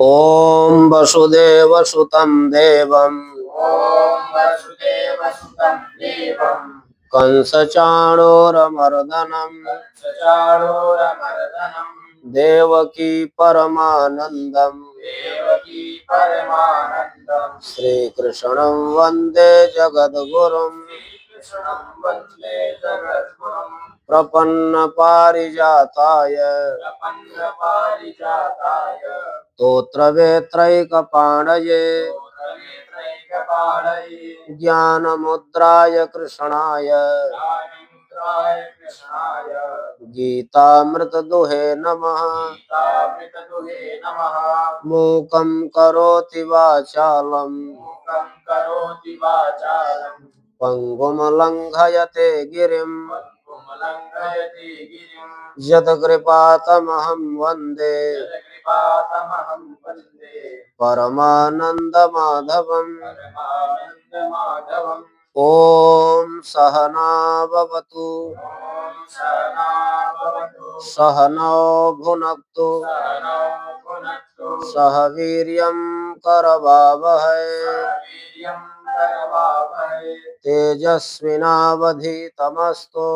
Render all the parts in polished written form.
ओम वसुदेवसुतं देवं कंसचाणूरमर्दनं देवकी परमानंदं श्रीकृष्णं वंदे जगद्गुरुं प्रपन्न पारिजाताय स्तोत्रवेत्रैकपाणये ज्ञानमुद्राय कृष्णाय गीतामृतदुहे नमः। मूकं करोति वाचालं पंगुं लंघयते गिरिं यत्कृपातमहं वन्दे परमानन्दमाधवम्। ॐ सहना भवतु सहनौ भुनक्तु सह वीर्यं करवावहै तेजस्विनावधीतमस्तु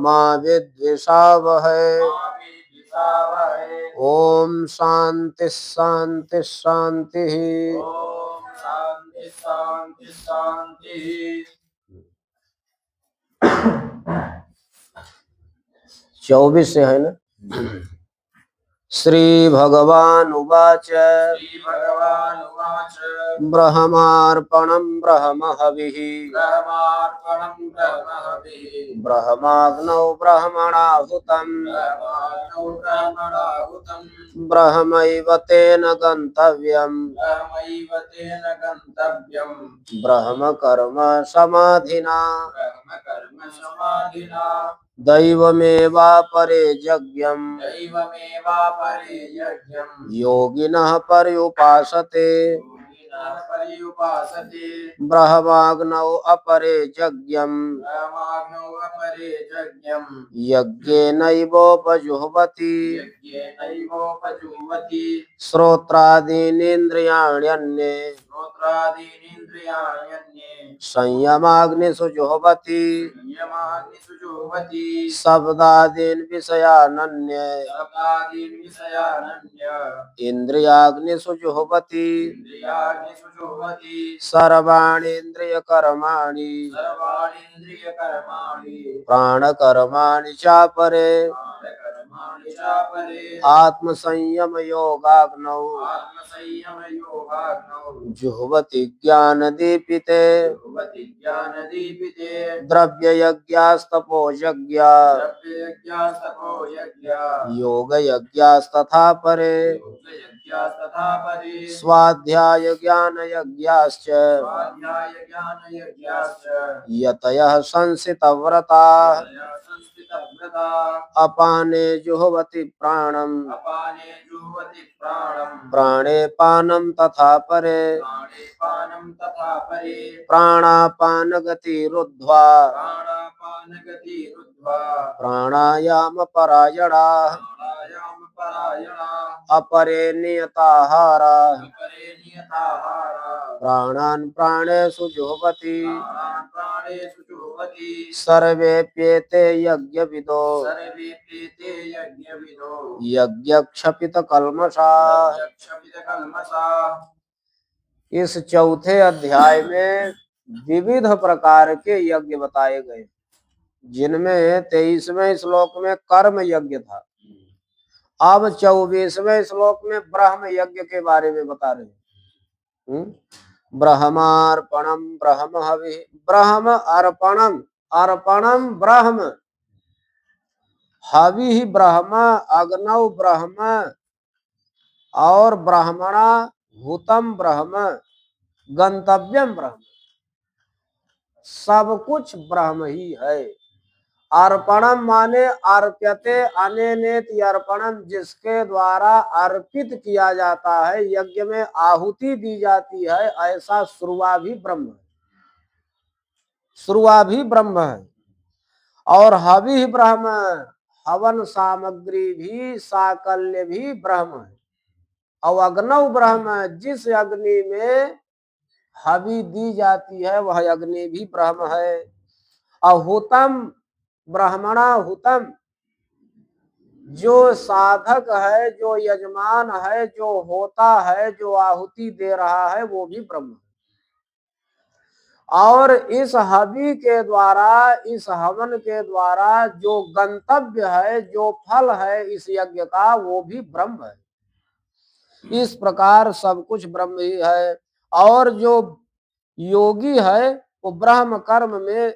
मा विद्विषावहै। ओम शांति शांति शांति। 24 से है ना। श्री भगवान उवाच ब्रह्मार्पणं ब्रह्महविः ब्रह्माग्नौ ब्रह्मणाहुतं ब्रह्मैव तेन गन्तव्यम् ब्रह्म कर्म समाधिना दैवमेवापरे यज्ञम् योगिनः पर्युपासते ब्रह्माग्नौ अपरे यज्ञम् यज्ञेनैवोपजुह्वति श्रोत्रादीनीन्द्रियाण्यन्ये संयमाग्निषु जुह्वति शब्दादीन् विषयानन्ये इन्द्रियाग्निषु जुह्वति सर्वाणीन्द्रियकर्माणि प्राणकर्माणि चापरे आत्मसंयम योगाग्नौ जुह्वति ज्ञानदीपिते द्रव्ययज्ञास्तपो यज्ञा योगयज्ञास्तथा परे स्वाध्याय ज्ञान यज्ञाश्च यतयः संसितव्रताः अपाने जुह्वति प्राणं प्राणे पानं तथा परे प्राणापानगतिरुद्ध्वा प्राणायामपरायणाः अपरे नियताहाराः प्राणान् प्राणेषु जुह्वति सर्वेप्येते यज्ञविदो यज्ञक्षपितकल्मषाः। इस चौथे अध्याय में विविध प्रकार के यज्ञ बताए गए, जिनमें 23वें श्लोक में कर्म यज्ञ था। अब 24वें श्लोक में ब्रह्म यज्ञ के बारे में बता रहे हैं। ब्रह्मार्पणम ब्रह्म हवि ब्रह्म अर्पणम अर्पणम ब्रह्म हवि ब्रह्म अग्नौ ब्रह्म और ब्रह्मणा भूतम ब्रह्म गंतव्यम ब्रह्म। सब कुछ ब्रह्म ही है। अर्पणम माने अर्प्यते अनेनेति अर्पणम, जिसके द्वारा अर्पित किया जाता है, यज्ञ में आहुति दी जाती है, ऐसा श्रुवा भी ब्रह्म है। श्रुवा भी ब्रह्म है। और हवि ब्रह्म हवन सामग्री भी साकल्य भी ब्रह्म है। और अग्नौ ब्रह्म है, जिस अग्नि में हवि दी जाती है वह अग्नि भी ब्रह्म है। अहुतम ब्रह्मणा हुतम, जो साधक है, जो यजमान है, जो होता है, जो आहुति दे रहा है, वो भी ब्रह्म है। और इस हवि के द्वारा, इस हवन के द्वारा जो गंतव्य है, जो फल है इस यज्ञ का, वो भी ब्रह्म है। इस प्रकार सब कुछ ब्रह्म ही है। और जो योगी है वो ब्रह्म कर्म में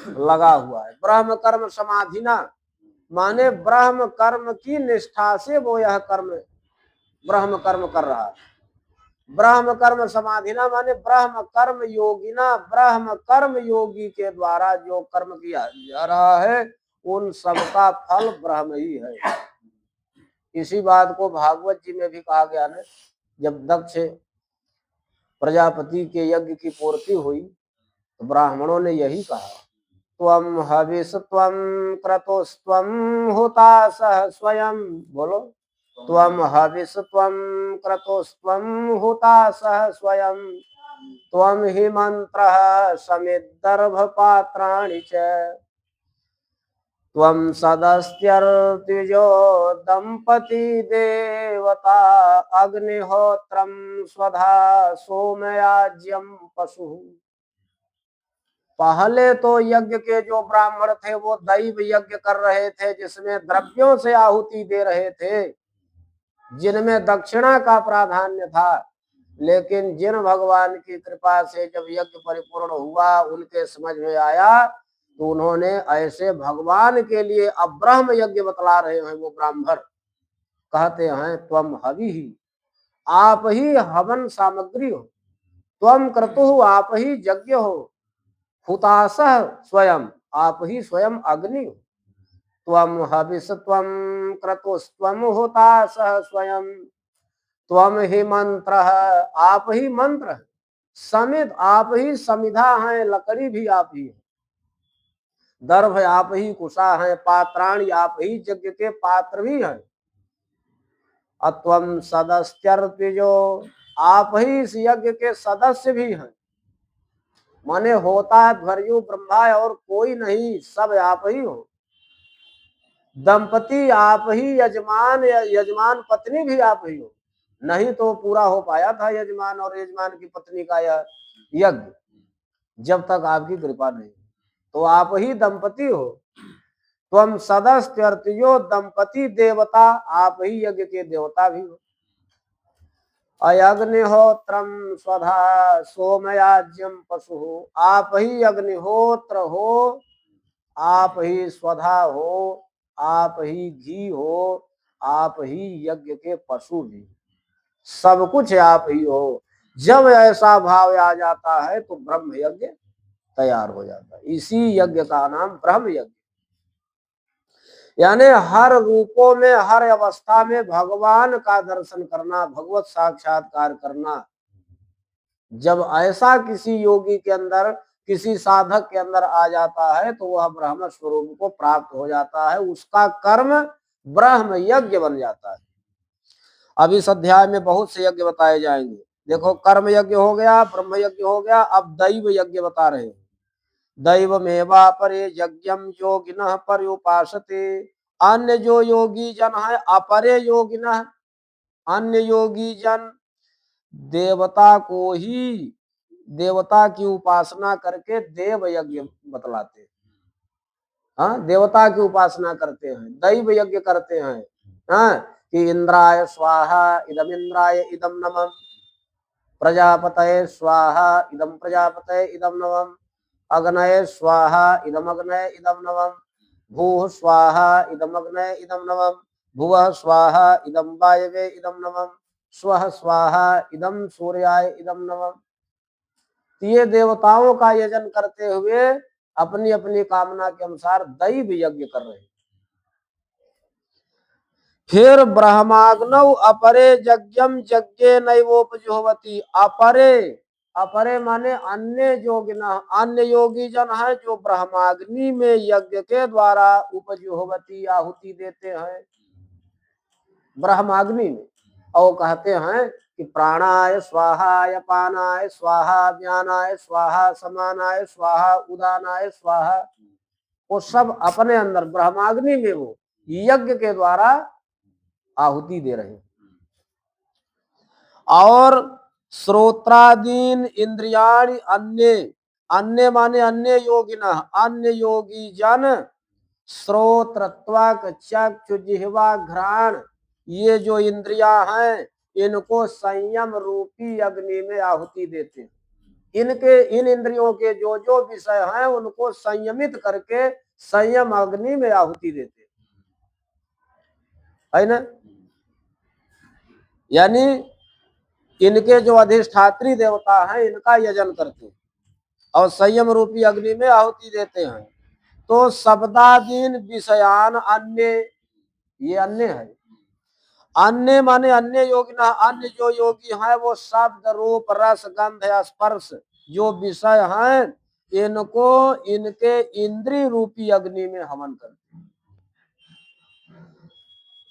लगा हुआ है। ब्रह्म कर्म समाधिना, माने ब्रह्म कर्म की निष्ठा से वो यह कर्म, ब्रह्म कर्म कर रहा है। ब्रह्म कर्म समाधिना माने ब्रह्म कर्म योगिना, ब्रह्म कर्म योगी के द्वारा जो कर्म किया जा रहा है उन सबका फल ब्रह्म ही है। इसी बात को भागवत जी में भी कहा गया ना, जब दक्ष प्रजापति के यज्ञ की पूर्ति हुई तो ब्राह्मणों ने यही कहा, त्वम हविष त्वम क्रतुस्त्वम हुतासः स्वयं, बोलो, त्वम हविष त्वम क्रतुस्त्वम हुतासः स्वयं, त्वम हि मंत्रः समिद्धर्भपात्राणि च, त्वं सदस्त्यर्तिजो दंपति देवता अग्निहोत्रम स्वधा सोमयाज्यम पशु। पहले तो यज्ञ के जो ब्राह्मण थे वो दैव यज्ञ कर रहे थे, जिसमें द्रव्यों से आहुति दे रहे थे, जिनमें दक्षिणा का प्राधान्य था। लेकिन जिन भगवान की कृपा से जब यज्ञ परिपूर्ण हुआ, उनके समझ में आया तो उन्होंने ऐसे भगवान के लिए अब ब्रह्म यज्ञ बतला रहे हैं वो ब्राह्मण, कहते हैं त्वम हवि ही, आप ही हवन सामग्री हो, त्वम क्रतु, आप ही यज्ञ हो, हुतासः स्वयं, आप ही स्वयं अग्नि हो, त्वम हविष त्वम क्रतुस्त्वम हुतासः स्वयं, त्वम ही मंत्र, आप ही मंत्र है, समिध, आप ही समिधा है, लकड़ी भी आप ही है, दर्भ आप ही कुशा है, पात्राणी आप ही यज्ञ के पात्र भी हैं, अत्वम सदस्यर्तिजो, आप ही इस यज्ञ के सदस्य भी हैं, माने होता ध्वर्यु ब्रह्मा और कोई नहीं, सब आप ही हो। दंपति आप ही, यजमान, यजमान पत्नी भी आप ही हो, नहीं तो पूरा हो पाया था यजमान और यजमान की पत्नी का यह यज्ञ, जब तक आपकी कृपा नहीं, तो आप ही दंपति हो। त्वम सदस्यर्तिजो दंपति देवता, आप ही यज्ञ के देवता भी हो। अग्निहोत्रम स्वधा सोमयाज्यम पशु, आप ही अग्निहोत्र हो, आप ही स्वधा हो, आप ही घी हो, आप ही यज्ञ के पशु भी, सब कुछ आप ही हो। जब ऐसा भाव आ जाता है तो ब्रह्म यज्ञ तैयार हो जाता है। इसी यज्ञ का नाम ब्रह्म यज्ञ, यानी हर रूपों में, हर अवस्था में भगवान का दर्शन करना, भगवत साक्षात्कार करना। जब ऐसा किसी योगी के अंदर, किसी साधक के अंदर आ जाता है तो वह ब्रह्म स्वरूप को प्राप्त हो जाता है, उसका कर्म ब्रह्म यज्ञ बन जाता है। अब इस अध्याय में बहुत से यज्ञ बताए जाएंगे। देखो, कर्म यज्ञ हो गया, ब्रह्म यज्ञ हो गया, अब दैव यज्ञ बता रहे हैं। दैवमेवा परे यज्ञम योगिनः पर्युपासते, अन्य जो योगी जन है, अपरे योगिनः, अन्य योगी जन देवता को ही, देवता की उपासना करके देव यज्ञ बतलाते हैं। हाँ, देवता की उपासना करते हैं, दैव यज्ञ करते हैं। हाँ, कि इंद्राय स्वाहा इदम इंद्राय इदम नमः, प्रजापतये स्वाहा इदम प्रजापतये इदम नमः, अग्नये स्वाहा इदम अग्नये इदम नमः, भूः स्वाहा इदम अग्नये इदम नमः, भुवः स्वाहा इदम वायवे इदम नमः, स्वः स्वाहा इदम सूर्याय इदम नमः। ये देवताओं का यजन करते हुए अपनी अपनी कामना के अनुसार दैव यज्ञ कर रहे हैं। फिर ब्रह्माग्नौ अपरे यज्ञम यज्ञे नैवोपजुह्वति, अपरे अपरे माने अन्य योगिना, अन्य योगी जन है जो ब्रह्माग्नि में यज्ञ के द्वारा उपजुहवती आहुति देते हैं ब्रह्माग्नि में, और कहते हैं कि प्राणाय स्वाहा, अपानाय स्वाहा, ज्ञानाय स्वाहा, समानाय स्वाहा, उदानाय स्वाहा, वो सब अपने अंदर ब्रह्माग्नि में वो यज्ञ के द्वारा आहुति दे रहे हैं। और श्रोत्रादीन इंद्रियाणि अन्य, अन्य माने अन्य योगिना, अन्य योगी जन श्रोत्र, त्वक, चक्षु, जिह्वा, घ्राण, ये जो इंद्रियां हैं इनको संयम रूपी अग्नि में आहुति देते हैं। इनके इन इंद्रियों के जो जो विषय हैं उनको संयमित करके संयम अग्नि में आहुति देते है ना। यानी इनके जो अधिष्ठात्री देवता हैं इनका यजन करते हैं और संयम रूपी अग्नि में आहुति देते हैं। तो शब्दादीन विषयान अन्य, ये अन्य है। अन्य माने अन्य योगी ना, अन्य जो योगी हैं वो शब्द रूप रस गंध या स्पर्श जो विषय हैं इनको इनके इंद्रिय रूपी अग्नि में हवन करते हैं।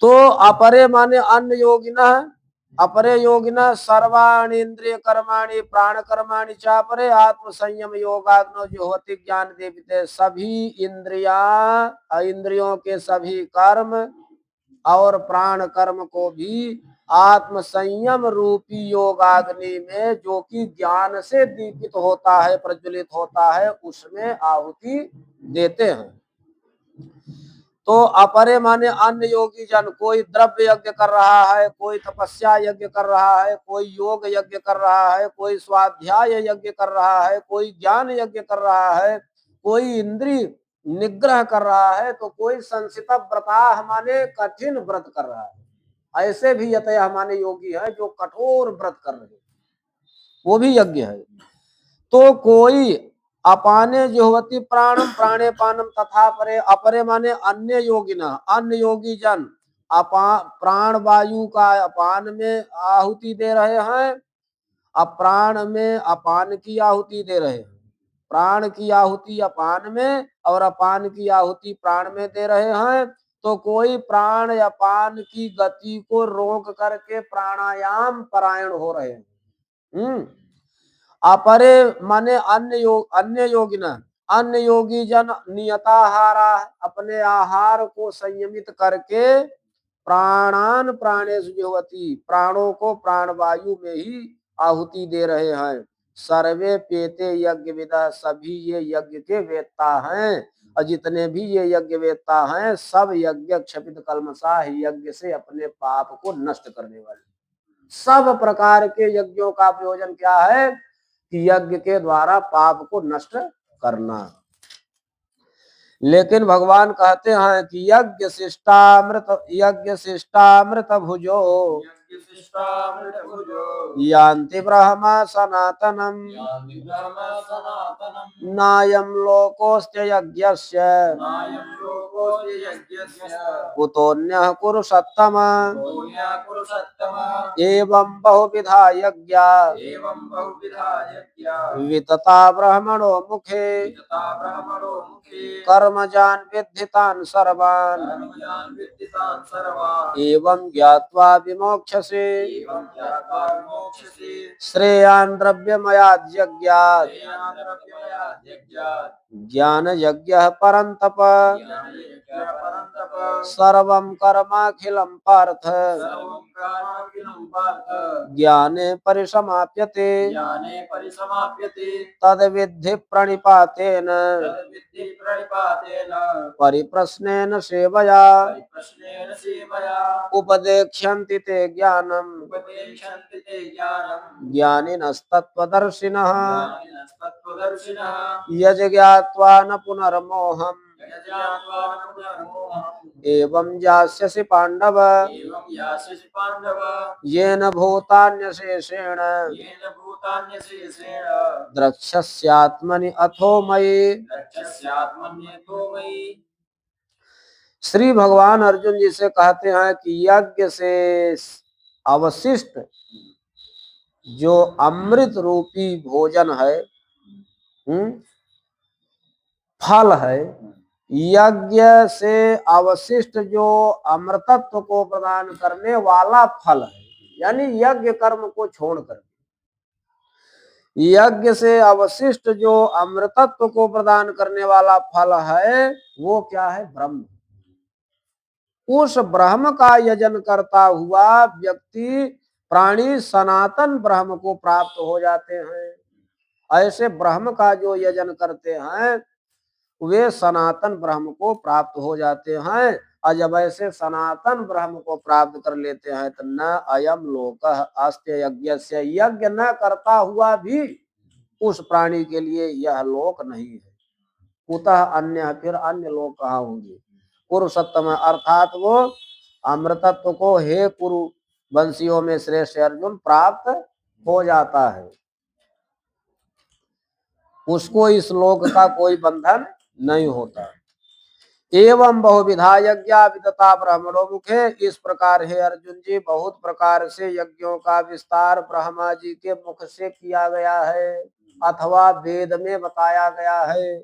तो अपरे माने अन्य योगिना, अपरे योगिना सर्वाणि इंद्रिय कर्माणि प्राण कर्माणि चापरे आत्म संयम योगाग्नो ज्योति ज्ञान देविते, सभी इंद्रियों के सभी कर्म और प्राण कर्म को भी आत्म संयम रूपी योगाग्नि में जो कि ज्ञान से दीपित होता है, प्रज्वलित होता है, उसमें आहुति देते हैं। तो अपरे माने अन्य योगी जन, कोई द्रव्य यज्ञ कर रहा है, कोई तपस्या यज्ञ कर रहा है, कोई योग यज्ञ कर रहा है, कोई स्वाध्याय यज्ञ कर रहा है, कोई ज्ञान यज्ञ कर रहा है, कोई इंद्रिय निग्रह कर रहा है, तो कोई संसित व्रता माने कठिन व्रत कर रहा है। ऐसे भी यतः माने योगी है जो कठोर व्रत कर रहे, वो भी यज्ञ है। तो कोई अपाने जुहवती प्राणम प्राणे पानम तथा परे, अपरे माने अन्य योगिना, अन्य योगी जन प्राण वायु का अपान में आहुति दे रहे हैं, अप्राण में अपान की आहुति दे रहे हैं, प्राण की आहुति अपान में और अपान की आहुति प्राण में दे रहे हैं। तो कोई प्राण अपान की गति को रोक करके प्राणायाम परायण हो रहे हैं। अपरे माने अन्य योगिना, अन्य योगी जन नियताहारा, अपने आहार को संयमित करके प्राणान प्राणेषु जुह्वति, प्राणों को प्राणवायु में ही आहुति दे रहे हैं। सर्वे पेते यज्ञ विदा, सभी ये यज्ञ के वेत्ता हैं, और जितने भी ये यज्ञ वेत्ता हैं सब यज्ञ क्षपित कल्मषा, यज्ञ से अपने पाप को नष्ट करने वाले। सब प्रकार के यज्ञों का प्रयोजन क्या है कि यज्ञ के द्वारा पाप को नष्ट करना। लेकिन भगवान कहते हैं कि यज्ञ शिष्टामृत भुजो यान्ति ब्रह्म सनातनम नायं लोकोऽस्त्य यज्ञस्य कुतोऽन्यः कुरु सत्तम एवं बहुविधा यज्ञा वितता ब्रह्मणो मुखे कर्मजान विद्धितान् सर्वान् एवं ज्ञात्वा विमोक्षसे श्रेयान् द्रव्यमयाद् यज्ञात् ज्ञान यज्ञः परन्तप सर्वं कर्माखिलं पार्थ ज्ञाने परिसमाप्यते तद्विद्धि प्रणिपातेन परिप्रश्नेन सेवया उपदेक्ष्यन्ति ते ज्ञानम् ज्ञानिनस्तत्त्वदर्शिनः यज्ञात्वा न पुनर्मोहम् एवं यास्यसि पांडव येन भूतान्यशेषेण द्रक्ष्यस्यात्मनि अथो मयि। श्री भगवान अर्जुन जी से कहते हैं कि यज्ञ से अवशिष्ट जो अमृत रूपी भोजन है, फल है, यज्ञ से अवशिष्ट जो अमृतत्व को प्रदान करने वाला फल है, यानी यज्ञ कर्म को छोड़कर यज्ञ से अवशिष्ट जो अमृतत्व को प्रदान करने वाला फल है, वो क्या है? ब्रह्म। उस ब्रह्म का यजन करता हुआ व्यक्ति प्राणी सनातन ब्रह्म को प्राप्त हो जाते हैं। ऐसे ब्रह्म का जो यजन करते हैं वे सनातन ब्रह्म को प्राप्त हो जाते हैं। और जब ऐसे सनातन ब्रह्म को प्राप्त कर लेते हैं तो न अयम लोक अस्त्य यज्ञ से, यज्ञ न करता हुआ भी उस प्राणी के लिए यह लोक नहीं है। कुतः अन्य, फिर अन्य लोक कहाँ होंगे? पुरुषोत्तम अर्थात वो अमृतत्व को हे कुरु वंशियों में श्रेष्ठ अर्जुन प्राप्त हो जाता है, उसको इस लोक का कोई बंधन नहीं होता। एवं बहुविधा यज्ञा विदता ब्रह्मणो मुखे, इस प्रकार है अर्जुन जी बहुत प्रकार से यज्ञों का विस्तार ब्रह्मा जी के मुख से किया गया है अथवा वेद में बताया गया है।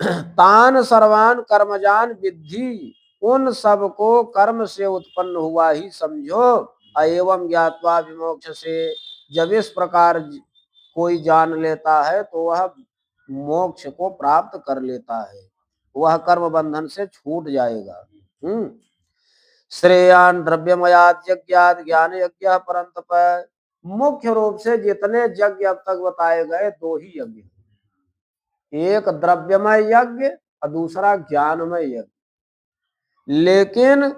तान सर्वान कर्मजान विद्धि, उन सब को कर्म से उत्पन्न हुआ ही समझो। एवं ज्ञात्वा विमोक्ष से, जब इस प्रकार कोई जान लेता है तो वह मोक्ष को प्राप्त कर लेता है, वह कर्म बंधन से छूट जाएगा। श्रेयान द्रव्यमयात यज्ञात ज्ञान यज्ञ परंतप, मुख्य रूप से जितने यज्ञ अब तक बताए गए दो ही यज्ञ, एक द्रव्यमय यज्ञ और दूसरा ज्ञानमय यज्ञ। लेकिन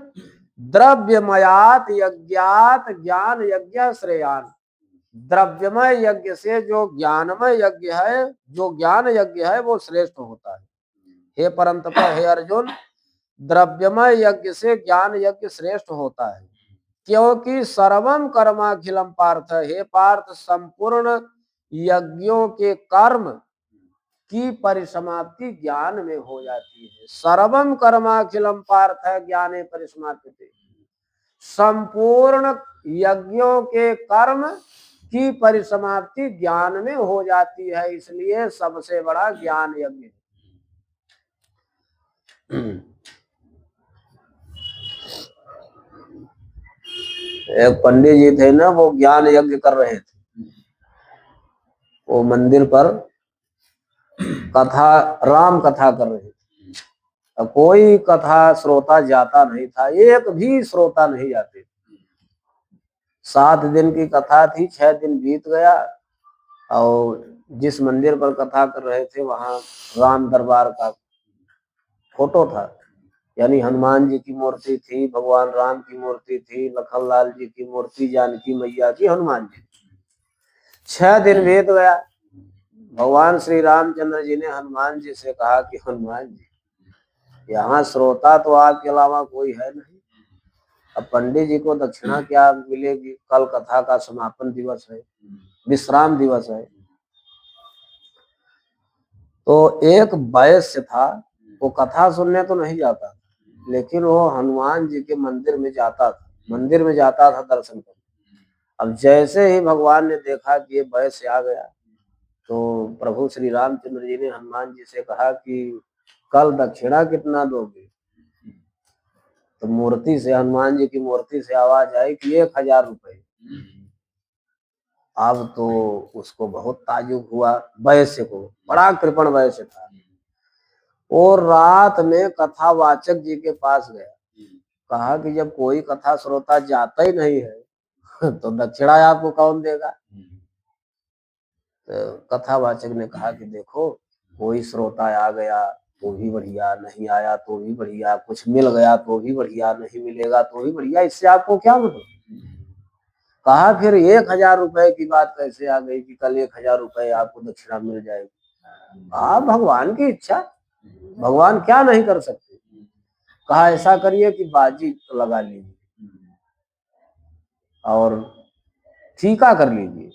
द्रव्यमयात यज्ञात ज्ञान यज्ञ श्रेयान, द्रव्यमय यज्ञ से जो ज्ञानमय यज्ञ है, जो ज्ञान यज्ञ है वो श्रेष्ठ होता है। हे परंतप, हे अर्जुन, द्रव्यमय यज्ञ से ज्ञान यज्ञ श्रेष्ठ होता है, क्योंकि सर्वम कर्माखिलम पार्थ, हे पार्थ संपूर्ण यज्ञों के कर्म की परिसमाप्ति ज्ञान में हो जाती है। सर्वम कर्माखिलम पार्थ ज्ञाने परिसमाप्ति, संपूर्ण यज्ञों के कर्म की परिसमाप्ति ज्ञान में हो जाती है, इसलिए सबसे बड़ा ज्ञान यज्ञ। एक पंडित जी थे ना, वो ज्ञान यज्ञ कर रहे थे, वो मंदिर पर कथा, राम कथा कर रहे थे। कोई कथा श्रोता जाता नहीं था, एक भी श्रोता नहीं जाते। 7 दिन की कथा थी, 6 दिन बीत गया और जिस मंदिर पर कथा कर रहे थे वहां राम दरबार का फोटो था, यानी हनुमान जी की मूर्ति थी, भगवान राम की मूर्ति थी, लखनलाल जी की मूर्ति, जानकी मैया की, हनुमान जी। 6 दिन बीत गया। भगवान श्री रामचंद्र जी ने हनुमान जी से कहा कि हनुमान जी, यहाँ श्रोता तो आपके अलावा कोई है नहीं, अब पंडित जी को दक्षिणा क्या मिलेगी? कल कथा का समापन दिवस है, विश्राम दिवस है। तो एक वैश्य था, वो कथा सुनने तो नहीं जाता, लेकिन वो हनुमान जी के मंदिर में जाता था दर्शन करने। अब जैसे ही भगवान ने देखा कि ये वैश्य आ गया, तो प्रभु श्री रामचंद्र जी ने हनुमान जी से कहा कि कल दक्षिणा कितना दोगे? तो मूर्ति से, हनुमान जी की मूर्ति से आवाज आई कि 1000 रुपए। अब तो उसको बहुत ताज्जुब हुआ, वैश्य को, बड़ा कृपण वैश्य था। और रात में कथावाचक जी के पास गया, कहा कि जब कोई कथा श्रोता जाता ही नहीं है तो दक्षिणा आपको कौन देगा? तो कथावाचक ने कहा कि देखो, कोई श्रोता आ गया तो भी बढ़िया, नहीं आया तो भी बढ़िया, कुछ मिल गया तो भी बढ़िया, नहीं मिलेगा तो भी बढ़िया, इससे आपको क्या मतलब? कहा फिर 1000 रुपए की बात कैसे आ गई कि कल 1000 रुपए आपको दक्षिणा मिल जाएगी? हाँ, भगवान की इच्छा, भगवान क्या नहीं कर सकते। कहा ऐसा करिए कि बाजी लगा लीजिए और ठीका कर लीजिए।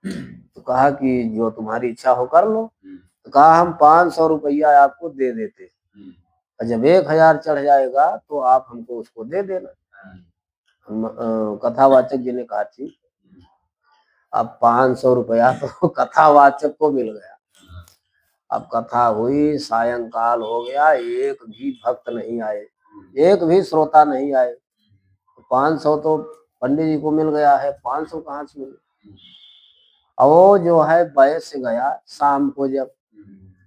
तो कहा कि जो तुम्हारी इच्छा हो कर लो। तो कहा हम 500 रुपया आपको दे देते, और जब 1000 चढ़ जाएगा तो आप हमको उसको दे देना। कथावाचक जी ने कहा थी। अब 500 रुपया तो कथावाचक को मिल गया। अब कथा हुई, सायंकाल हो गया, एक भी भक्त नहीं आए, एक भी श्रोता नहीं आए। 500 तो पंडित जी को मिल गया है, 500 कहाँ से मिले। अब वो जो है बैठ से गया शाम को, जब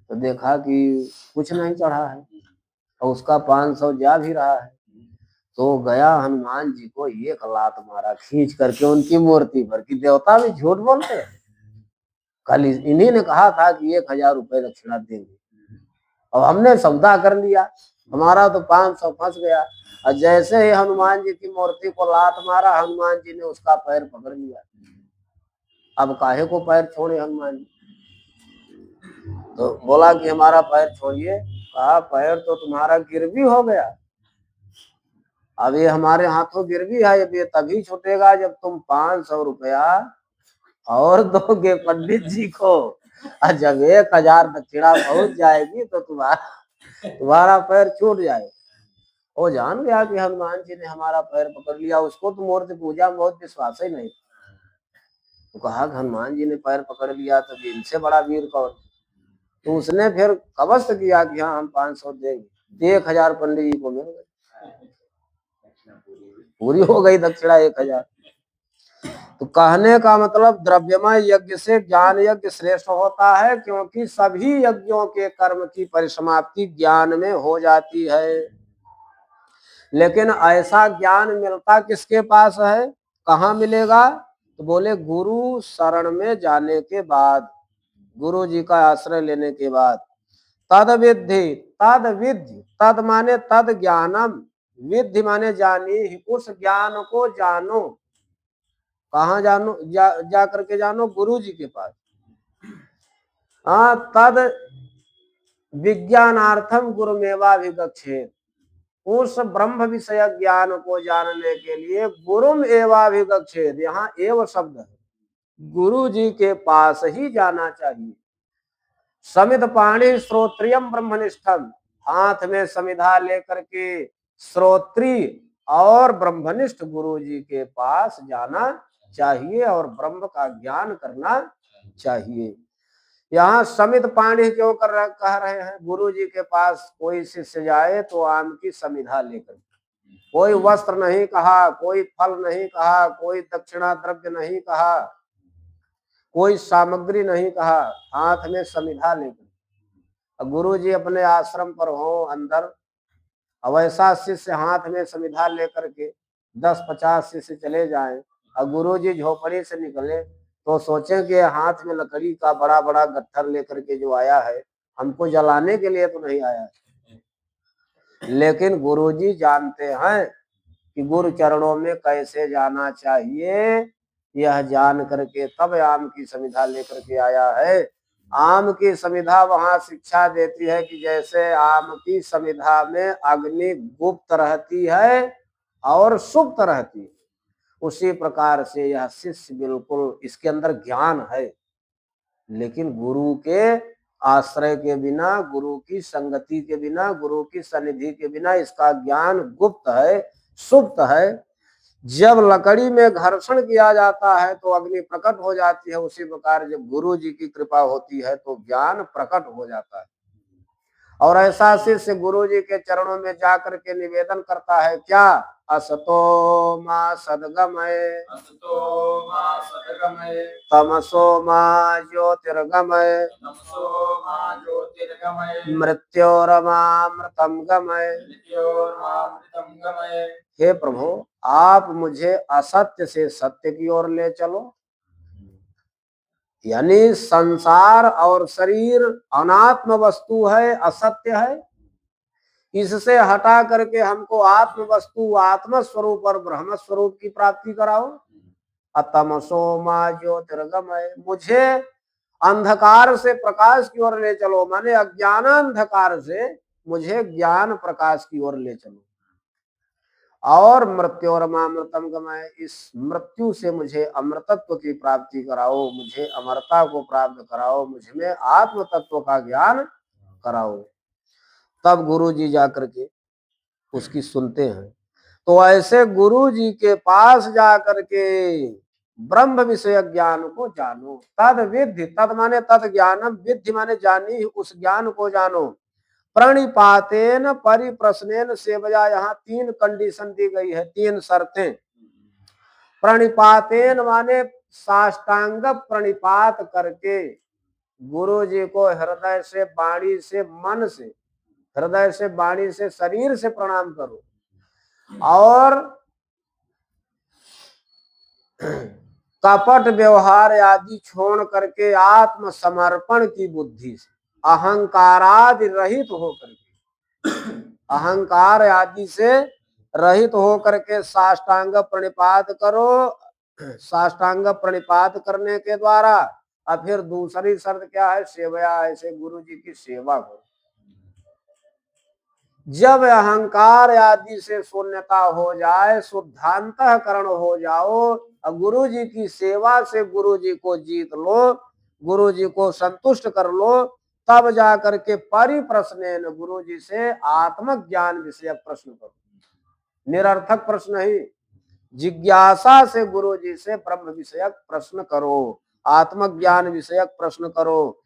तो देखा कि कुछ नहीं चढ़ा है और उसका 500 जा भी रहा है, तो गया हनुमान जी को एक लात मारा खींच करके उनकी मूर्ति पर कि देवता भी झूठ बोलते हैं। कल इन्हीं ने कहा था कि 1000 रुपए दक्षिणा देंगे और हमने सौदा कर लिया, हमारा तो 500 फंस गया। और जैसे ही हनुमान जी की मूर्ति को लात मारा, हनुमान जी ने उसका पैर पकड़ लिया। अब काहे को पैर छोड़े हनुमान जी, तो बोला कि हमारा पैर छोड़िए। कहा पैर तो तुम्हारा गिरवी हो गया, अब ये हमारे हाथों गिरवी है, ये तभी छूटेगा जब तुम 500 रुपया और दोगे पंडित जी को, और जब 1000 दक्षिणा पहुंच जाएगी तो तुम्हारा पैर छूट जाएगा। वो जान गया कि हनुमान जी ने हमारा पैर पकड़ लिया। उसको तो मूर्ति पूजा में बहुत विश्वास ही नहीं। तो कहा कि हनुमान जी ने पैर पकड़ लिया तो इनसे बड़ा वीर कौन। तो उसने फिर कवस्त किया कि हाँ हम 500 देंगे। 1000 पंडित जी को मिल गए, पूरी हो गई दक्षिणा 1000। तो कहने का मतलब द्रव्यमय यज्ञ से ज्ञान यज्ञ श्रेष्ठ होता है, क्योंकि सभी यज्ञों के कर्म की परिसमाप्ति ज्ञान में हो जाती है। लेकिन ऐसा ज्ञान मिलता किसके पास है, कहाँ मिलेगा, तो बोले गुरु शरण में जाने के बाद, गुरु जी का आश्रय लेने के बाद। तद विद्धि, तद विद्धि, तद माने तद ज्ञानम, विद्धि माने जानी, उस ज्ञान को जानो। कहाँ जानो, जा करके जानो, गुरु जी के पास। हाँ, तद विज्ञानार्थम गुरुमेवाभिगच्छेत्, उस ब्रह्म विषय ज्ञान को जानने के लिए गुरुम एवाभिगच्छेत्, यहाँ एव शब्द है, गुरु जी के पास ही जाना चाहिए। समिध पाणी श्रोत्रियम ब्रह्मनिष्ठम, हाथ में समिधा लेकर के श्रोत्री और ब्रह्मनिष्ठ गुरु जी के पास जाना चाहिए और ब्रह्म का ज्ञान करना चाहिए। यहाँ समिध पाणी क्यों कह रहे हैं, गुरु जी के पास कोई शिष्य जाए तो आम की समिधा लेकर, कोई वस्त्र नहीं कहा, कोई फल नहीं कहा, कोई दक्षिणा द्रव्य नहीं कहा, कोई सामग्री नहीं कहा, हाथ में समिधा लेकर। गुरु जी अपने आश्रम पर हो अंदर, अब ऐसा शिष्य हाथ में समिधा लेकर के 10-50 शिष्य चले जाएं और गुरु जी झोपड़ी से निकले तो सोचें कि हाथ में लकड़ी का बड़ा बड़ा गट्ठर लेकर के जो आया है, हमको जलाने के लिए तो नहीं आया है। लेकिन गुरु जी जानते हैं कि गुरु चरणों में कैसे जाना चाहिए, यह जान करके तब आम की समिधा लेकर के आया है। आम की समिधा वहां शिक्षा देती है कि जैसे आम की समिधा में अग्नि गुप्त रहती है और सुप्त रहती है, उसी प्रकार से यह शिष्य बिल्कुल इसके अंदर ज्ञान है, लेकिन गुरु के आश्रय के बिना, गुरु की संगति के बिना, गुरु की सन्निधि के बिना इसका ज्ञान गुप्त है, सुप्त है। जब लकड़ी में घर्षण किया जाता है तो अग्नि प्रकट हो जाती है, उसी प्रकार जब गुरु जी की कृपा होती है तो ज्ञान प्रकट हो जाता है। और ऐसा शिष्य गुरु जी के चरणों में जाकर के निवेदन करता है क्या, असतो मा सद्गमय, तमसो मा ज्योतिर्गमय, मृत्योरमामृतम गमय। हे प्रभु, आप मुझे असत्य से सत्य की ओर ले चलो, यानी संसार और शरीर अनात्म वस्तु है, असत्य है, इससे हटा करके हमको आत्म वस्तु, आत्म स्वरूप और ब्रह्म स्वरूप की प्राप्ति कराओ। अतमसो मा ज्योतिर्गमय, मुझे अंधकार से प्रकाश की ओर ले चलो, माने अज्ञान अंधकार से मुझे ज्ञान प्रकाश की ओर ले चलो। और मृत्योरमामृतम गमय, इस मृत्यु से मुझे अमृतत्व की प्राप्ति कराओ, मुझे अमरता को प्राप्त कराओ, मुझ में आत्म तत्व का ज्ञान कराओ। तब गुरु जी जाकर के उसकी सुनते हैं। तो ऐसे गुरु जी के पास जाकर के ब्रह्म विषय ज्ञान को जानो। तद विद्धि, तद माने तद ज्ञानम, विद्धि माने जानी, उस ज्ञान को जानो। प्रणिपातेन परिप्रश्नेन सेवया, यहाँ 3 कंडीशन दी गई है, 3 शर्तें। प्रणिपातेन माने साष्टांग प्रणिपात करके गुरु जी को हृदय से, वाणी से, मन से, हृदय से, वाणी से, शरीर से प्रणाम करो। और कपट व्यवहार आदि छोड़ करके आत्म समर्पण की बुद्धि से, अहंकारादि रहित होकर के, अहंकार आदि से रहित होकर के साष्टांग प्रणिपात करो। साष्टांग प्रणिपात करने के द्वारा और फिर दूसरी शर्त क्या है? सेवया, ऐसे गुरु जी की सेवा करो। जब अहंकार आदि से शून्यता हो जाए, शुद्धांतःकरण हो जाओ और गुरु जी की सेवा से गुरु जी को जीत लो, गुरु जी को संतुष्ट कर लो, तब जाकर के परिप्रश्नेन गुरु जी से आत्मज्ञान विषयक प्रश्न करो। निरर्थक प्रश्न नहीं, जिज्ञासा से गुरु जी से ब्रह्म विषयक प्रश्न करो, आत्मज्ञान विषयक प्रश्न करो,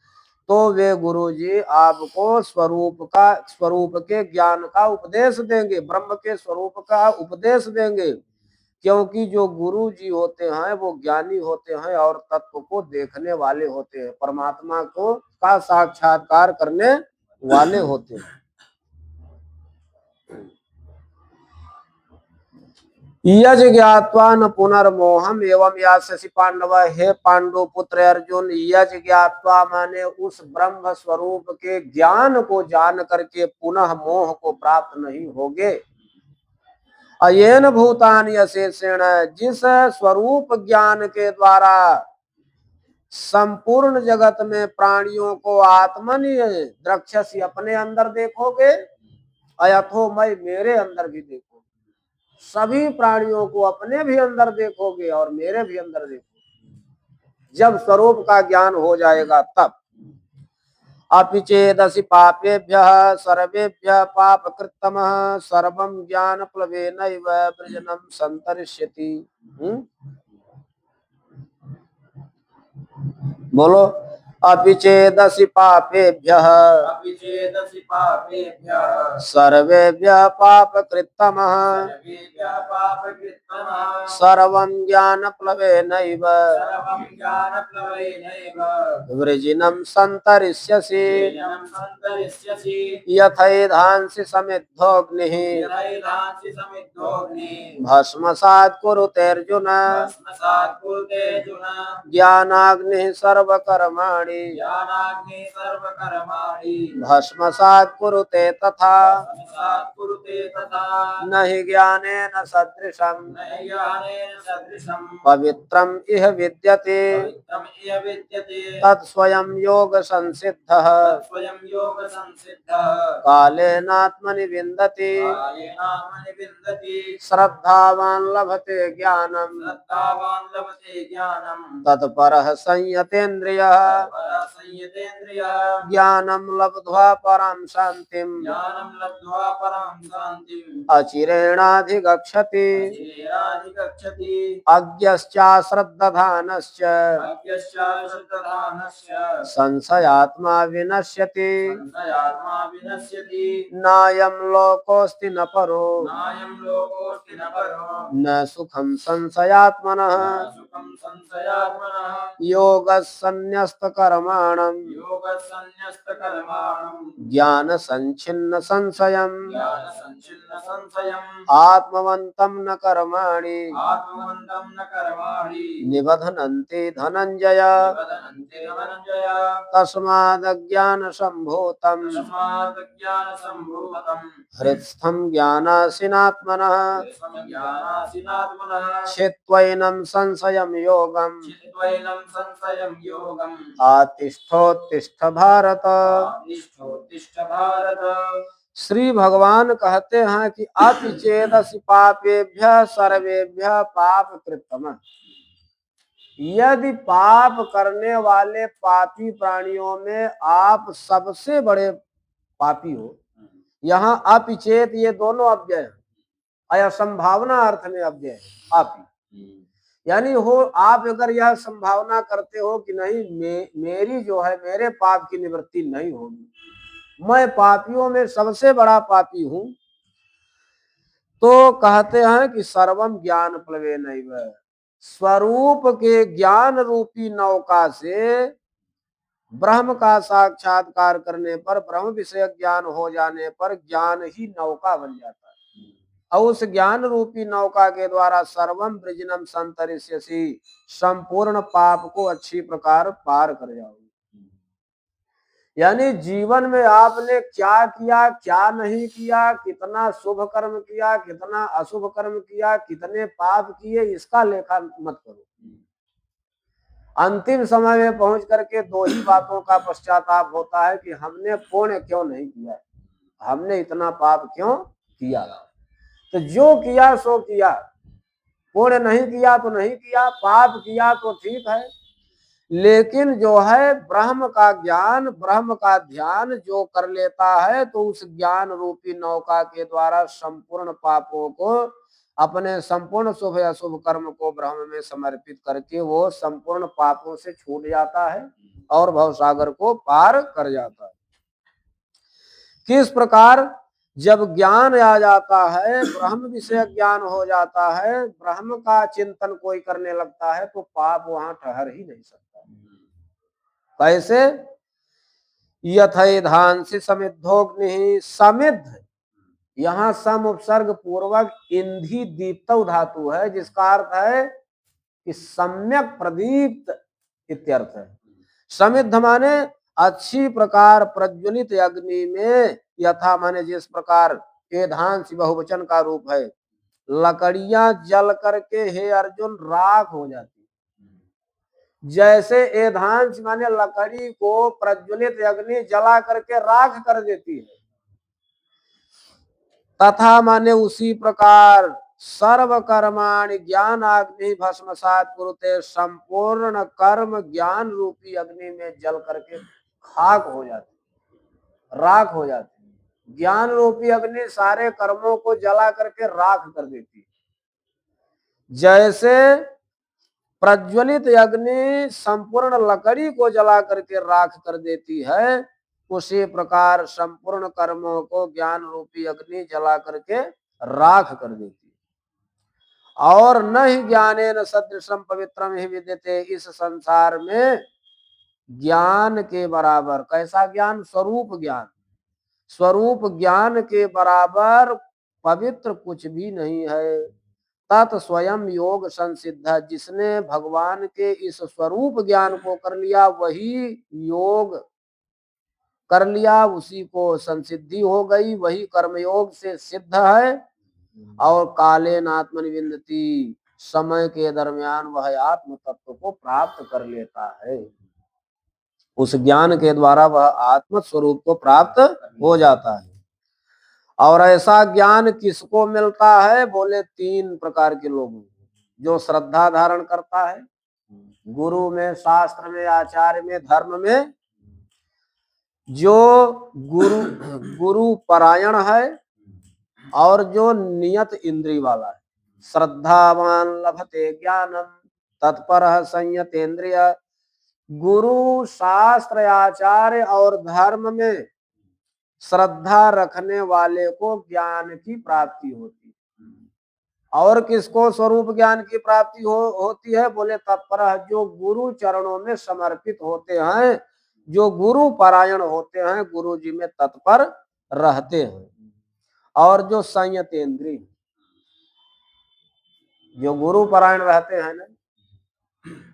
तो वे गुरु जी आपको स्वरूप के ज्ञान का उपदेश देंगे, ब्रह्म के स्वरूप का उपदेश देंगे। क्योंकि जो गुरु जी होते हैं वो ज्ञानी होते हैं और तत्व को देखने वाले होते हैं, परमात्मा को का साक्षात्कार करने वाले होते हैं। यज ज्ञात्वा न पुनर्मोहम एवं यास्यसि पांडव, हे पांडु पुत्र अर्जुन, यज ज्ञात्वा माने उस ब्रह्म स्वरूप के ज्ञान को जान करके पुनः मोह को प्राप्त नहीं होगे। अयेन भूतानि अशेषेण, जिस स्वरूप ज्ञान के द्वारा संपूर्ण जगत में प्राणियों को आत्मनि द्रक्ष्यसि, अपने अंदर देखोगे, अयथो मैं, मेरे अंदर भी देखोगे, सभी प्राणियों को अपने भी अंदर देखोगे और मेरे भी अंदर देखोगे। जब स्वरूप का ज्ञान हो जाएगा तब। अपि चेदसि पापेभ्यः सर्वेभ्यः पापकृत्तमः सर्वं ज्ञानप्लवेनैव वृजनं संतरिष्यति। बोलो, अपि चेदसि पापेभ्यः सर्वेभ्यः पापकृत्तमः सर्वं ज्ञानप्लवेनैव वृजिनं संतरिष्यसि यथैधांसि समिद्धोऽग्निः भस्मसात् कुरुतेऽर्जुन ज्ञानाग्निः सर्वकर्माणि भस्मसात् कुरुते तथा न हि ज्ञानेन सदृशं पवित्रम् इह विद्यते तत्स्वयं योग संसिद्धः कालेनात्मनि विन्दति श्रद्धावान् लभते ज्ञानम् तत्परः संयतेन्द्रियः ज्ञानं लब्ध्वा परां शान्तिम् अचिरेणाधिगच्छति अज्ञश्चाश्रद्धधानश्च संशयात्मा विनश्यति नायं लोकोऽस्ति न परो न सुखं संशयात्मनः योगसन्न्यस्तकर्माणं ज्ञानसञ्छिन्न संशयम् आत्मवन्तं न कर्माणि निबध्नन्ति धनञ्जय तस्मादज्ञानसम्भूतं हृत्स्थं ज्ञानासीनात्मनः छित्त्वैनं संशयं योगम् आतिष्ठोत्तिष्ठ भारत। श्री भगवान कहते हैं कि अपि चेदसि पापेभ्यः सर्वेभ्यः पापकृत्तमः, यदि पाप करने वाले पापी प्राणियों में आप सबसे बड़े पापी हो। यहाँ अपि चेत ये दोनों अव्यय हैं, असंभावना अर्थ में अव्यय है आप ही। यानी हो आप अगर यह संभावना करते हो कि नहीं मेरी जो है मेरे पाप की निवृत्ति नहीं होगी, मैं पापियों में सबसे बड़ा पापी हूं, तो कहते हैं कि सर्वम ज्ञान प्लवे नैव, स्वरूप के ज्ञान रूपी नौका से ब्रह्म का साक्षात्कार करने पर, ब्रह्म विषय ज्ञान हो जाने पर ज्ञान ही नौका बन जाता है, और उस ज्ञान रूपी नौका के द्वारा सर्वम वृजनम संतरिष्यसि, संपूर्ण पाप को अच्छी प्रकार पार कर जाओगे। यानी जीवन में आपने क्या किया क्या नहीं किया, कितना शुभ कर्म किया कितना अशुभ कर्म किया, कितने पाप किए, इसका लेखा मत करो। अंतिम समय में पहुंच करके दो ही बातों का पश्चाताप होता है कि हमने पुण्य क्यों नहीं किया, हमने इतना पाप क्यों किया। तो जो किया सो किया, पुण्य नहीं किया तो नहीं किया, पाप किया तो ठीक है, लेकिन जो है ब्रह्म का ज्ञान ब्रह्म का ध्यान जो कर लेता है, तो उस ज्ञान रूपी नौका के द्वारा संपूर्ण पापों को, अपने संपूर्ण शुभ अशुभ कर्म को ब्रह्म में समर्पित करके वो संपूर्ण पापों से छूट जाता है और भवसागर को पार कर जाता है। किस प्रकार? जब ज्ञान आ जाता है, ब्रह्म विषय ज्ञान हो जाता है, ब्रह्म का चिंतन कोई करने लगता है, तो पाप वहां ठहर ही नहीं सकता। कैसे? यथैधांसि समिद्धोग्नि, समिद्ध यहाँ सम उपसर्ग पूर्वक इंधी दीप्तौ धातु है, जिसका अर्थ है कि सम्यक प्रदीप्त इत्यर्थ है। समिद्ध माने अच्छी प्रकार प्रज्वलित अग्नि में, यथा माने जिस प्रकार, एधांसि बहुवचन का रूप है, लकड़ियां जल करके हे अर्जुन राख हो जाती, जैसे एधांस माने लकड़ी को प्रज्वलित अग्नि जला करके राख कर देती है, तथा माने उसी प्रकार सर्व कर्माणि ज्ञान अग्नि भस्मसात कुरुते, संपूर्ण कर्म ज्ञान रूपी अग्नि में जल करके खाक हो जाती, राख हो जाती। ज्ञान रूपी अग्नि सारे कर्मों को जला करके राख कर देती है। जैसे प्रज्वलित अग्नि संपूर्ण लकड़ी को जला करके राख कर देती है, उसी प्रकार संपूर्ण कर्मों को ज्ञान रूपी अग्नि जला करके राख कर देती है। और न ही ज्ञानेन सदृशम पवित्रम ही विद्यते, इस संसार में ज्ञान के बराबर, कैसा ज्ञान? स्वरूप ज्ञान, स्वरूप ज्ञान के बराबर पवित्र कुछ भी नहीं है। तत् स्वयं योग संसिद्ध, जिसने भगवान के इस स्वरूप ज्ञान को कर लिया वही योग कर लिया, उसी को संसिद्धि हो गई, वही कर्मयोग से सिद्ध है। और कालेन आत्मनिविन्दति, समय के दरमियान वह आत्म तत्व को प्राप्त कर लेता है, उस ज्ञान के द्वारा वह आत्म स्वरूप को प्राप्त हो जाता है। और ऐसा ज्ञान किसको मिलता है? बोले तीन प्रकार के लोगों को। जो श्रद्धा धारण करता है गुरु में, शास्त्र में, आचार्य में, धर्म में, जो गुरु परायण है, और जो नियत इंद्रिय वाला है। श्रद्धावान लभते ज्ञानम तत्परः संयतेन्द्रिय, गुरु शास्त्र आचार्य और धर्म में श्रद्धा रखने वाले को ज्ञान की प्राप्ति होती है। और किसको स्वरूप ज्ञान की प्राप्ति होती है? बोले तत्पर, जो गुरु चरणों में समर्पित होते हैं, जो गुरु परायण होते हैं, गुरु जी में तत्पर रहते हैं। और जो संयतेन्द्रिय, जो गुरु परायण रहते हैं ना,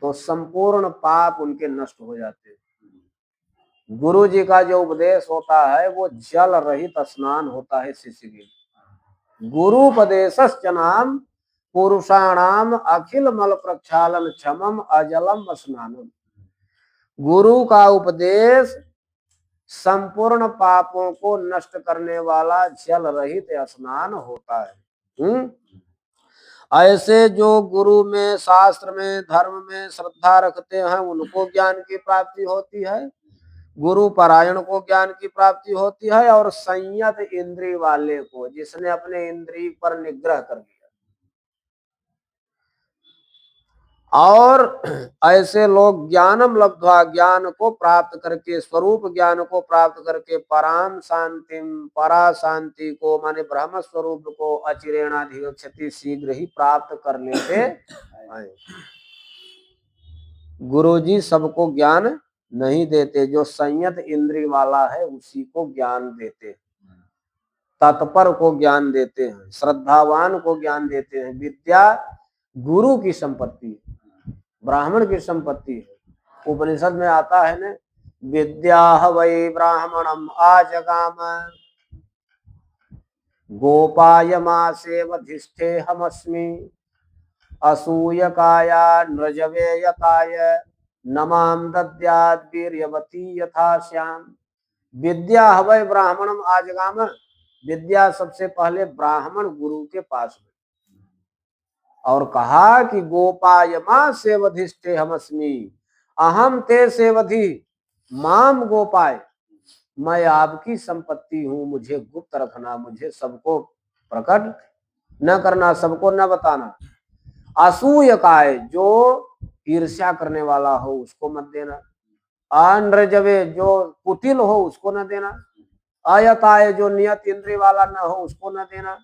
तो संपूर्ण पाप उनके नष्ट हो जाते हैं। गुरु जी का जो उपदेश होता है वो जल रहित स्नान होता है शिष्य के। गुरुपदेशश्च नाम पुरुषाणाम अखिल मल प्रक्षालन क्षमम अजलम स्नानम, गुरु का उपदेश संपूर्ण पापों को नष्ट करने वाला जल रहित स्नान होता है। ऐसे जो गुरु में, शास्त्र में, धर्म में श्रद्धा रखते हैं, उनको ज्ञान की प्राप्ति होती है। गुरु परायण को ज्ञान की प्राप्ति होती है, और संयत इंद्रिय वाले को, जिसने अपने इंद्रिय पर निग्रह कर लिया। और ऐसे लोग ज्ञानम लब्ध्वा, ज्ञान को प्राप्त करके, स्वरूप ज्ञान को प्राप्त करके, पराम शांतिम, परा शांति को माने ब्रह्म स्वरूप को अचिरेणाधिगच्छति, शीघ्र ही प्राप्त कर लेते हैं। गुरुजी सबको ज्ञान नहीं देते, जो संयत इंद्रिय वाला है उसी को ज्ञान देते, तत्पर को ज्ञान देते हैं, श्रद्धावान को ज्ञान देते हैं। विद्या गुरु की संपत्ति है, ब्राह्मण की संपत्ति है। उपनिषद में आता है न, विद्या वै ब्राह्मणम आजगाम गोपायमासेवधिष्ठे हमस्मि असूयकाया नृजवे यताय नमाम दद्यात् वीर्यवती यथा श्याम। विद्या हवै ब्राह्मणम आजगाम, विद्या सबसे पहले ब्राह्मण गुरु के पास गई, और कहा कि गोपायमा सेवधिष्ठे हमस्मि, अहम ते सेवधि माम गोपाय, मैं आपकी संपत्ति हूं, मुझे गुप्त रखना, मुझे सबको प्रकट न करना, सबको न बताना। असूयकाय, जो ईर्ष्या करने वाला हो उसको मत देना। अनृजवे, जो कुटिल हो उसको न देना। अयताय, जो नियत इंद्रिय वाला न हो उसको न देना।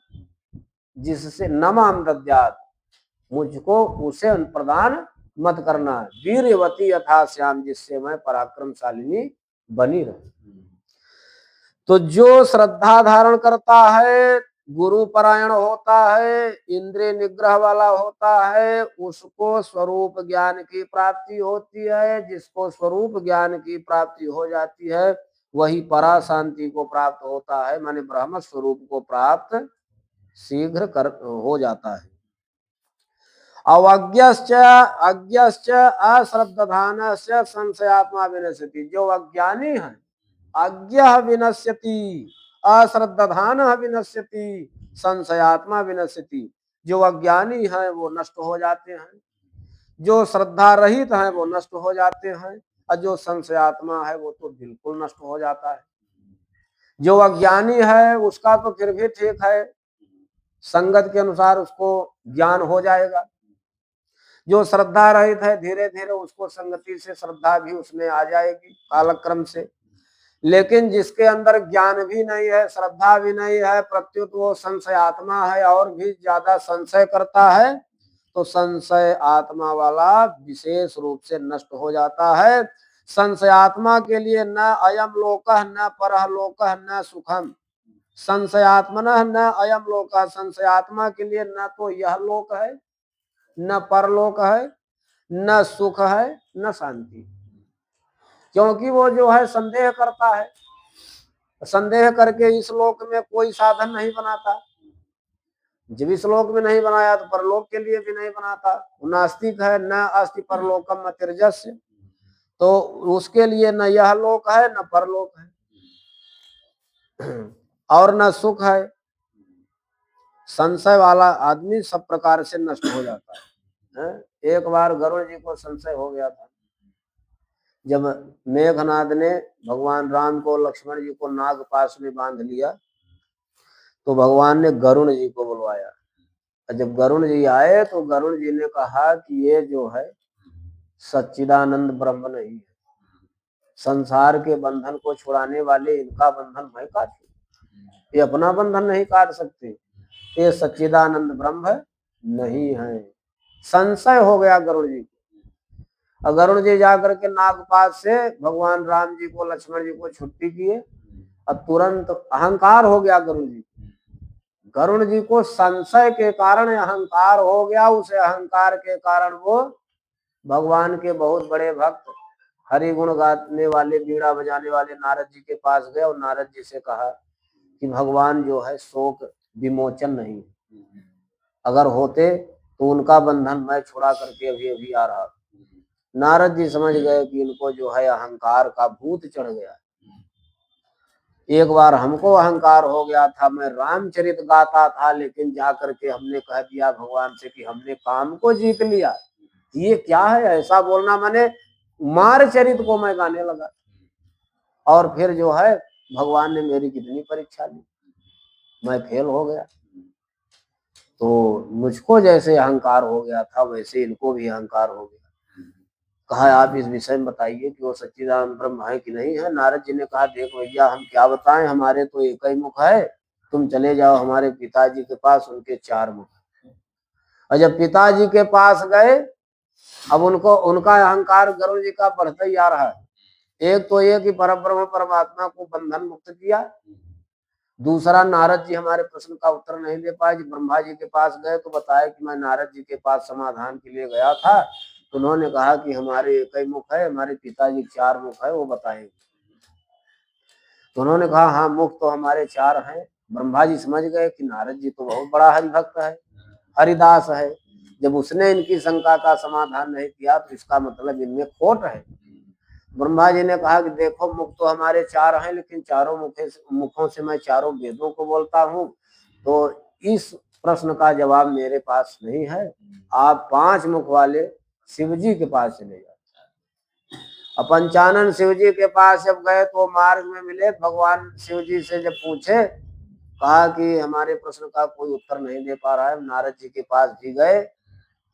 जिससे नमाम दद्यात्, मुझको उसे प्रदान मत करना। वीर्यवती यथा श्याम, जिससे मैं पराक्रमशालिनी बनी रहूं। तो जो श्रद्धा धारण करता है, गुरु परायण होता है, इंद्रिय निग्रह वाला होता है, उसको स्वरूप ज्ञान की प्राप्ति होती है। जिसको स्वरूप ज्ञान की प्राप्ति हो जाती है वही परा शांति को प्राप्त होता है, माने ब्रह्म स्वरूप को प्राप्त शीघ्र कर हो जाता है। अज्ञश्च अश्रद्धानस्य संशयात्मा विनश्यति, जो अज्ञानी है अज्ञ विनश्यति, अश्रद्धान विनश्यति, संशयात्मा विनश्यति। जो अज्ञानी है वो नष्ट हो जाते हैं, जो श्रद्धा रहित है वो नष्ट हो जाते हैं, और जो संशयात्मा है वो तो बिल्कुल नष्ट हो जाता है। जो अज्ञानी है उसका तो फिर भी ठीक है, संगत के अनुसार उसको ज्ञान हो जाएगा। जो श्रद्धा रहित है धीरे धीरे उसको संगति से श्रद्धा भी उसमें आ जाएगी कालक्रम से। लेकिन जिसके अंदर ज्ञान भी नहीं है, श्रद्धा भी नहीं है, प्रत्युत वो संशय आत्मा है और भी ज्यादा संशय करता है, तो संशय आत्मा वाला विशेष रूप से नष्ट हो जाता है। संशय आत्मा के लिए न अयम लोकः न परः लोकः न सुखम, संशयात्मनः न अयम लोकः, संशय आत्मा के लिए न तो यह लोक है, न परलोक है, न सुख है, न शांति। क्योंकि वो जो है संदेह करता है, संदेह करके इस लोक में कोई साधन नहीं बनाता। जब इस लोक में नहीं बनाया तो परलोक के लिए भी नहीं बनाता। नास्तिक है, न अस्ति परलोकम अतिर्जस्य, तो उसके लिए न यह लोक है न परलोक है और न सुख है। संशय वाला आदमी सब प्रकार से नष्ट हो जाता है। एक बार गरुड़ जी को संशय हो गया था, जब मेघनाद ने भगवान राम को लक्ष्मण जी को नाग पास में बांध लिया तो भगवान ने गरुड़ जी को बुलवाया। जब गरुड़ जी आए तो गरुड़ जी ने कहा कि ये जो है सच्चिदानंद ब्रह्म नहीं है, संसार के बंधन को छुड़ाने वाले इनका बंधन मैं काटूं, ये अपना बंधन नहीं काट सकते, ये सच्चिदानंद ब्रह्म नहीं है। संशय हो गया गरुड़ जी को। गरुड़ जी जाकर के नागपाश से भगवान राम जी को लक्ष्मण जी को छुट्टी किए और तुरंत अहंकार हो गया गरुड़ जी। गरुड़ जी को संशय के कारण अहंकार हो गया। उस अहंकार के कारण वो भगवान के बहुत बड़े भक्त हरि गुण गाने वाले बीड़ा बजाने वाले नारद जी के पास गए और नारद जी से कहा कि भगवान जो है शोक विमोचन नहीं, अगर होते तो उनका बंधन मैं छुड़ा करके अभी अभी आ रहा। नारद जी समझ गए कि इनको जो है अहंकार का भूत चढ़ गया। एक बार हमको अहंकार हो गया था, मैं रामचरित गाता था, लेकिन जाकर के हमने कह दिया भगवान से कि हमने काम को जीत लिया। ये क्या है ऐसा बोलना, माने मार चरित को मैं गाने लगा। और फिर जो है भगवान ने मेरी कितनी परीक्षा ली, मैं फेल हो गया। तो मुझको जैसे अहंकार हो गया था वैसे इनको भी अहंकार हो गया। कहा आप इस विषय में बताइए कि वो सच्चिदानंद ब्रह्म है कि नहीं है। नारद जी ने कहा देख भैया हम क्या बताएं, हमारे तो एक ही मुख है, तुम चले जाओ हमारे पिताजी के पास, उनके 4 मुख। और जब पिताजी के पास गए, अब उनको उनका अहंकार गरुड़ जी का बढ़ता ही आ रहा है। एक तो ये कि परब्रह्म परमात्मा को बंधन मुक्त किया, दूसरा नारद जी हमारे प्रश्न का उत्तर नहीं दे पाए। जब ब्रह्मा जी के पास गए तो बताया कि मैं नारद जी के पास समाधान के लिए गया था, तो उन्होंने कहा कि हमारे एक ही मुख है, हमारे पिताजी 4 मुख है, वो बताएंगे। तो उन्होंने कहा हाँ मुख तो हमारे 4 हैं। ब्रह्मा जी समझ गए कि नारद जी तो बहुत बड़ा हरिभक्त है, हरिदास है। जब उसने इनकी शंका का समाधान नहीं किया तो इसका मतलब इनमें खोट है। ब्रह्मा जी ने कहा कि देखो मुख तो हमारे 4 हैं, लेकिन चारों मुखों से मैं चारों वेदों को बोलता हूँ, तो इस प्रश्न का जवाब मेरे पास नहीं है। आप 5 मुख वाले शिव जी के पास चले जाओ। पंचानन शिव जी के पास जब गए तो मार्ग में मिले, भगवान शिव जी से जब पूछे, कहा कि हमारे प्रश्न का कोई उत्तर नहीं दे पा रहा है। नारद जी के पास भी गए,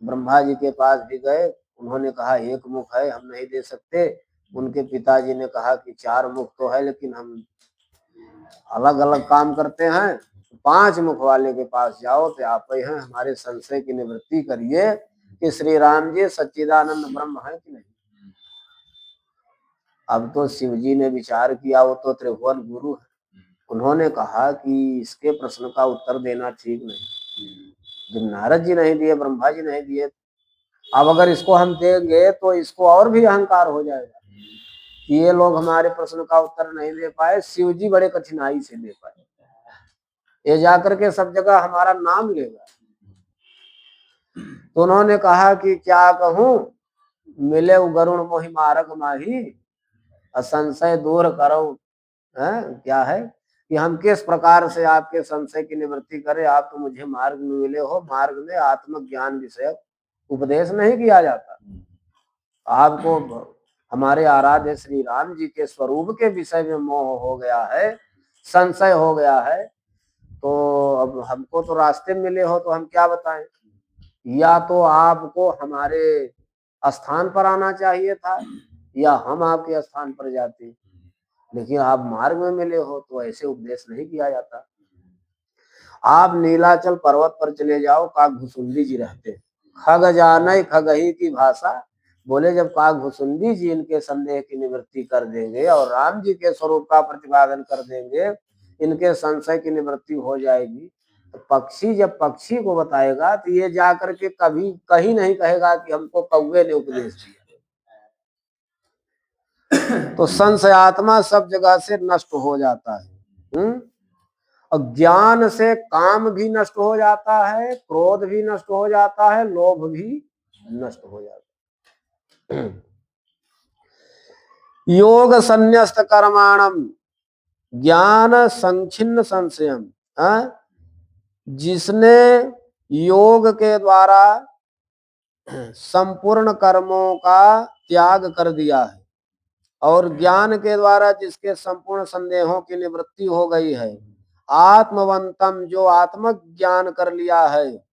ब्रह्मा जी के पास भी गए, उन्होंने कहा एक मुख है, हम नहीं दे सकते। उनके पिताजी ने कहा कि 4 मुख तो है, लेकिन हम अलग अलग काम करते हैं, 5 मुख वाले के पास जाओ तो आप ही हैं, हमारे संशय की निवृत्ति करिए कि श्री राम जी सच्चिदानंद ब्रह्म है कि नहीं। अब तो शिव जी ने विचार किया, वो तो त्रिभुवन गुरु है, उन्होंने कहा कि इसके प्रश्न का उत्तर देना ठीक नहीं। जब नारद जी नहीं दिए, ब्रह्मा जी नहीं दिए, अब अगर इसको हम देंगे तो इसको और भी अहंकार हो जाएगा कि ये लोग हमारे प्रश्न का उत्तर नहीं दे पाए, शिव जी बड़े कठिनाई से दे पाए, ये जाकर के सब जगह हमारा नाम लेगा। तो उन्होंने कहा कि क्या कहूं, मिले गरुण मोहि मारग माही, असंशय दूर करो। क्या है कि हम किस प्रकार से आपके संशय की निवृत्ति करें, आप तो मुझे मार्ग में मिले हो, मार्ग में आत्मज्ञान विषय उपदेश नहीं किया जाता। आपको हमारे आराध्य श्री राम जी के स्वरूप के विषय में मोह हो गया है, संशय हो गया है, तो अब हमको तो रास्ते में मिले हो तो हम क्या बताएं। या तो आपको हमारे स्थान पर आना चाहिए था, या हम आपके स्थान पर जाते, लेकिन आप मार्ग में मिले हो तो ऐसे उपदेश नहीं किया जाता। आप नीलाचल पर्वत पर चले जाओ, काकभुसुंडी जी रहते, खग जाने खगही की भाषा, बोले जब काकभुसुंडी जी इनके संदेह की निवृत्ति कर देंगे और राम जी के स्वरूप का प्रतिपादन कर देंगे, इनके संशय की निवृत्ति हो जाएगी। तो पक्षी जब पक्षी को बताएगा तो ये जाकर के कभी कहीं नहीं कहेगा कि हमको कौवे ने उपदेश दिया। तो संशय आत्मा सब जगह से नष्ट हो जाता है। और ज्ञान से काम भी नष्ट हो जाता है, क्रोध भी नष्ट हो जाता है, लोभ भी नष्ट हो जाता है। योग संन्यस्त कर्माणम ज्ञान संचिन्न संशयम, जिसने योग के द्वारा संपूर्ण कर्मों का त्याग कर दिया है और ज्ञान के द्वारा जिसके संपूर्ण संदेहों की निवृत्ति हो गई है, आत्मवंतम जो आत्मक ज्ञान कर लिया है,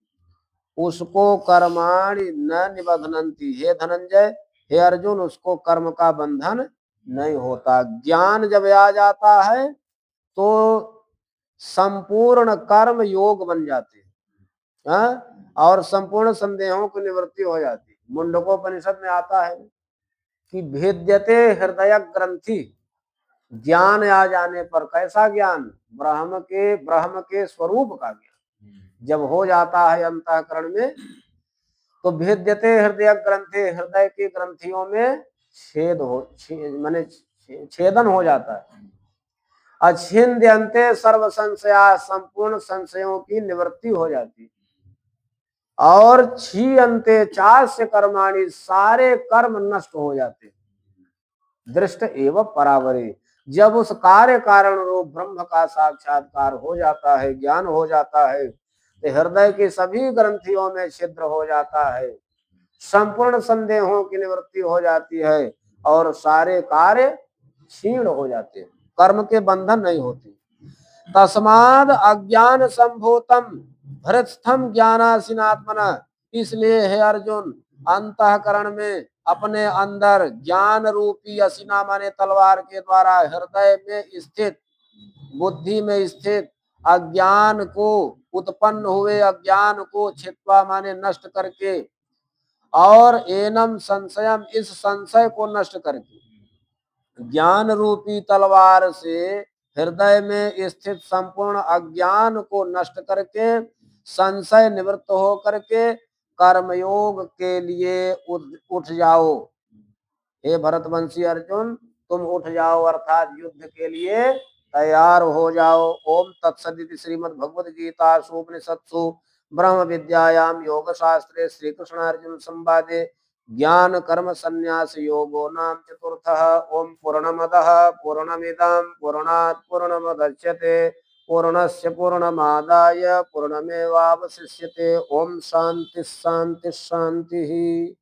उसको कर्माणि न निबध्नन्ति। हे धनंजय, हे अर्जुन, उसको कर्म का बंधन नहीं होता। ज्ञान जब आ जाता है तो संपूर्ण कर्म योग बन जाते हैं, और संपूर्ण संदेहों की निवृत्ति हो जाती है। मुंडकोपनिषद में आता है कि भेद्यते हृदय ग्रंथि, ज्ञान आ जाने पर, कैसा ज्ञान, ब्रह्म के स्वरूप का ज्ञान जब हो जाता है अंतःकरण में, तो भेद्यते हृदय ग्रंथि, हृदय की ग्रंथियों में माने छेदन हो जाता है। अच्छिन्द्यन्ते सर्व संशया, संपूर्ण संशयों की निवृत्ति हो जाती है। और क्षीयन्ते चास्य कर्माणि, सारे कर्म नष्ट हो जाते। दृष्ट एवं परावरे, जब उस कार्य कारण रूप ब्रह्म का साक्षात्कार हो जाता है, ज्ञान हो जाता है, तो हृदय की सभी ग्रंथियों में छिद्र हो जाता है, संपूर्ण संदेहों की निवृत्ति हो जाती है और सारे कार्य क्षीण हो जाते हैं, कर्म के बंधन नहीं होते। तस्माद अज्ञान संभूतम हृत्स्थम ज्ञानासीनात्मना, इसलिए हे अर्जुन अंतःकरण में अपने अंदर ज्ञान रूपी असीना माने तलवार के द्वारा हृदय में स्थित, बुद्धि में स्थित अज्ञान को, उत्पन्न हुए अज्ञान को छित्वा माने नष्ट करके, और एनम संशयम, इस संशय को नष्ट करके, ज्ञान रूपी तलवार से हृदय में स्थित संपूर्ण अज्ञान को नष्ट करके, संशय निवृत्त हो करके कर्मयोग के लिए उठ जाओ। हे भरतवंशी अर्जुन, तुम उठ जाओ, अर्थात युद्ध के लिए तैयार हो जाओ। ओम तत्सदिति श्रीमद् भगवद गीता उपनिषत्सु ब्रह्म विद्यायाम योग शास्त्रे श्री कृष्ण अर्जुन संवादे ज्ञान कर्म संन्यास योगो नाम चतुर्थः। ओम पूर्णमदः पूर्णमिदं पूर्णात् पूर्णमुदच्यते पूर्णस्य पूर्णमादाय पूर्णमेवावशिष्यते। ओम शांति शांति शांति।